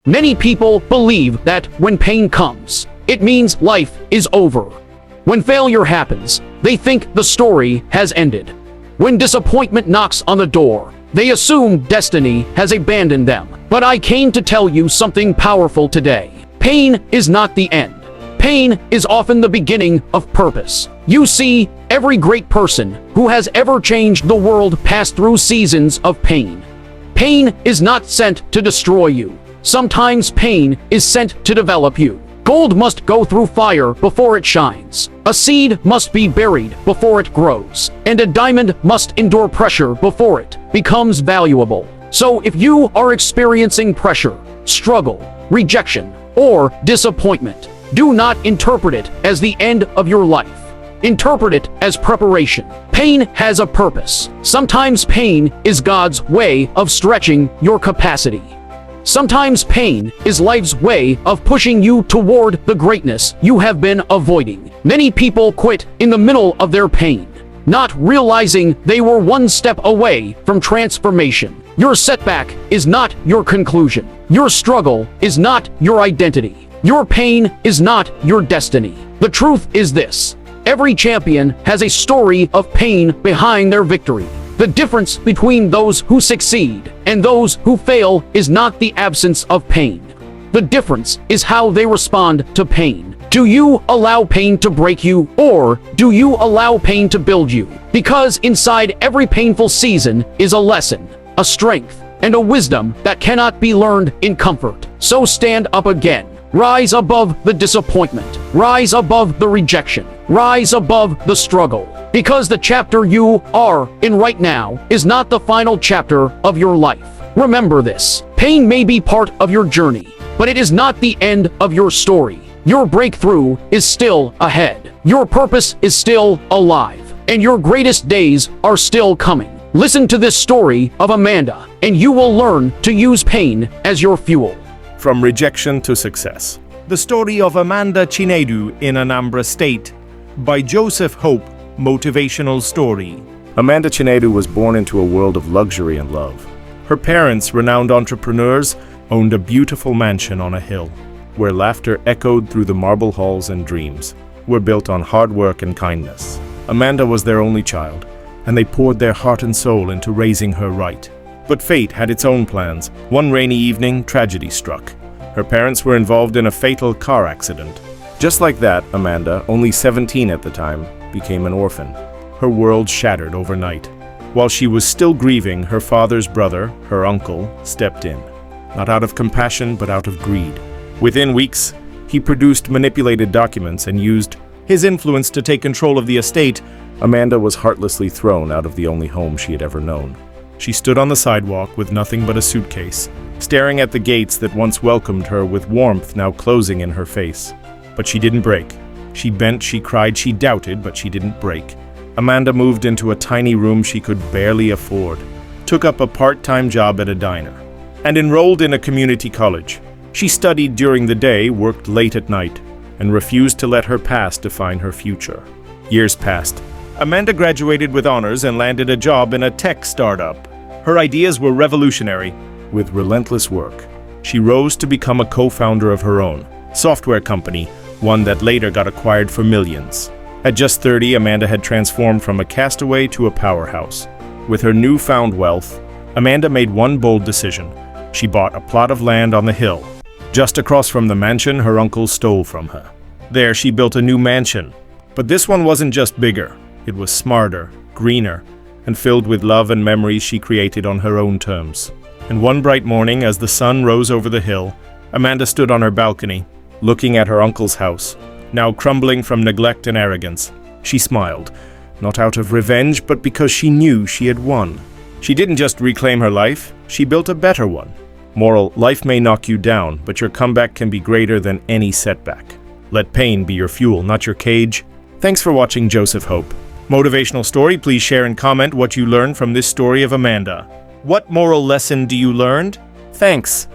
Many people believe that when pain comes, it means life is over. When failure happens, they think the story has ended. When disappointment knocks on the door, they assume destiny has abandoned them. But I came to tell you something powerful today. Pain is not the end. Pain is often the beginning of purpose. You see, every great person who has ever changed the world passed through seasons of pain. Pain is not sent to destroy you. Sometimes pain is sent to develop you. Gold must go through fire before it shines. A seed must be buried before it grows. And a diamond must endure pressure before it becomes valuable. So if you are experiencing pressure, struggle, rejection, or disappointment, do not interpret it as the end of your life. Interpret it as preparation. Pain has a purpose. Sometimes pain is God's way of stretching your capacity. Sometimes pain is life's way of pushing you toward the greatness you have been avoiding. Many people quit in the middle of their pain, not realizing they were one step away from transformation. Your setback is not your conclusion. Your struggle is not your identity. Your pain is not your destiny. The truth is this: every champion has a story of pain behind their victory. The difference between those who succeed and those who fail is not the absence of pain. The difference is how they respond to pain. Do you allow pain to break you, or do you allow pain to build you? Because inside every painful season is a lesson, a strength, and a wisdom that cannot be learned in comfort. So stand up again. Rise above the disappointment. Rise above the rejection. Rise above the struggle. Because the chapter you are in right now is not the final chapter of your life. Remember this: pain may be part of your journey, but it is not the end of your story. Your breakthrough is still ahead. Your purpose is still alive, and your greatest days are still coming. Listen to this story of Amanda, and you will learn to use pain as your fuel. From rejection to success. The story of Amanda Chinedu in Anambra State by Joseph Hope, motivational story. Amanda Chinedu was born into a world of luxury and love. Her parents, renowned entrepreneurs, owned a beautiful mansion on a hill, where laughter echoed through the marble halls and dreams were built on hard work and kindness. Amanda was their only child, and they poured their heart and soul into raising her right. But fate had its own plans. One rainy evening, tragedy struck. Her parents were involved in a fatal car accident. Just like that, Amanda, only 17 at the time, became an orphan. Her world shattered overnight. While she was still grieving, her father's brother, her uncle, stepped in. Not out of compassion, but out of greed. Within weeks, he produced manipulated documents and used his influence to take control of the estate. Amanda was heartlessly thrown out of the only home she had ever known. She stood on the sidewalk with nothing but a suitcase, staring at the gates that once welcomed her with warmth now closing in her face. But she didn't break. She bent, she cried, she doubted, but she didn't break. Amanda moved into a tiny room she could barely afford, took up a part-time job at a diner, and enrolled in a community college. She studied during the day, worked late at night, and refused to let her past define her future. Years passed. Amanda graduated with honors and landed a job in a tech startup. Her ideas were revolutionary. With relentless work, she rose to become a co-founder of her own software company, one that later got acquired for millions. At just 30, Amanda had transformed from a castaway to a powerhouse. With her newfound wealth, Amanda made one bold decision. She bought a plot of land on the hill, just across from the mansion her uncle stole from her. There, she built a new mansion. But this one wasn't just bigger. It was smarter, greener, and filled with love and memories she created on her own terms. And one bright morning, as the sun rose over the hill, Amanda stood on her balcony, looking at her uncle's house, now crumbling from neglect and arrogance. She smiled, not out of revenge, but because she knew she had won. She didn't just reclaim her life, she built a better one. Moral: life may knock you down, but your comeback can be greater than any setback. Let pain be your fuel, not your cage. Thanks for watching Joseph Hope. Motivational story, please share and comment what you learned from this story of Amanda. What moral lesson do you learned? Thanks.